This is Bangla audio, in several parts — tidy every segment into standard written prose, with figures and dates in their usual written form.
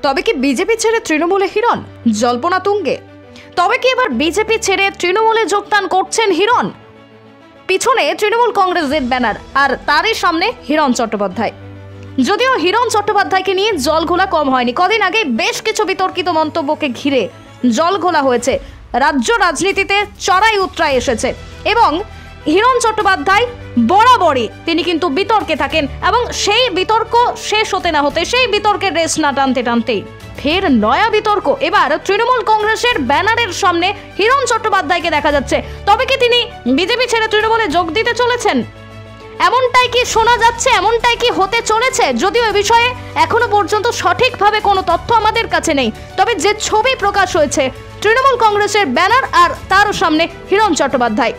তবে কি বিজেপি ছেড়ে তৃণমূলে হিরণ? জল্পনা তুঙ্গে। তবে কি এবার বিজেপি ছেড়ে তৃণমূলে যোগদান করছেন হিরণ? পিছনে তৃণমূল কংগ্রেসের ব্যানার আর তারই সামনে হিরণ চট্টোপাধ্যায়। যদিও হিরণ চট্টোপাধ্যায়কে নিয়ে জলঘোলা কম হয়নি। কদিন আগে বেশ কিছু বিতর্কিত মন্তব্যকে ঘিরে জলঘোলা হয়েছে, রাজ্য রাজনীতিতে চড়াই উতরাই এসেছে এবং হিরণ চট্টোপাধ্যায় বরাবরই তিনি কিন্তু বিতর্কে থাকেন এবং সেই বিতর্ক শেষ হতে না হতে, সেই বিতর্কের রেস না টানতে টানতেই ফের নয়া বিতর্ক। এবার তৃণমূল কংগ্রেসের ব্যানারের সামনে হিরণ চট্টোপাধ্যায়কে দেখা যাচ্ছে। তবে কি তিনি বিজেপি ছেড়ে তৃণমূলে যোগ দিতে চলেছেন? এমনটাই কি শোনা যাচ্ছে, এমনটাই কি হতে চলেছে? যদিও এ বিষয়ে এখনো পর্যন্ত সঠিকভাবে কোনো তথ্য আমাদের কাছে নেই, তবে যে ছবি প্রকাশ হয়েছে তৃণমূল কংগ্রেসের ব্যানার আর তার সামনে হিরণ চট্টোপাধ্যায়,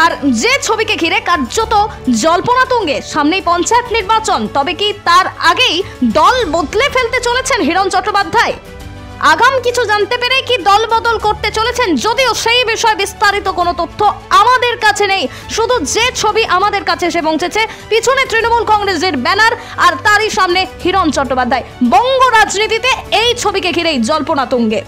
আর যে ছবিকে ঘিরে কার্যত জল্পনা তুঙ্গে। সামনেই পঞ্চায়েত নির্বাচন, তবে কি তার আগেই দল বদলে ফেলতে চলেছেন হিরণ চট্টোপাধ্যায়? আগাম কিছু জানতে পেরে কি দল বদল করতে চলেছেন? যদিও সেই বিষয়ে বিস্তারিত কোনো তথ্য আমাদের কাছে নেই। শুধু যে ছবি আমাদের কাছে এসে পৌঁছেছে, পিছনে তৃণমূল কংগ্রেসের ব্যানার আর তারই সামনে হিরণ চট্টোপাধ্যায়। বঙ্গ রাজনীতিতে এই ছবিকে ঘিরেই জল্পনা তুঙ্গে।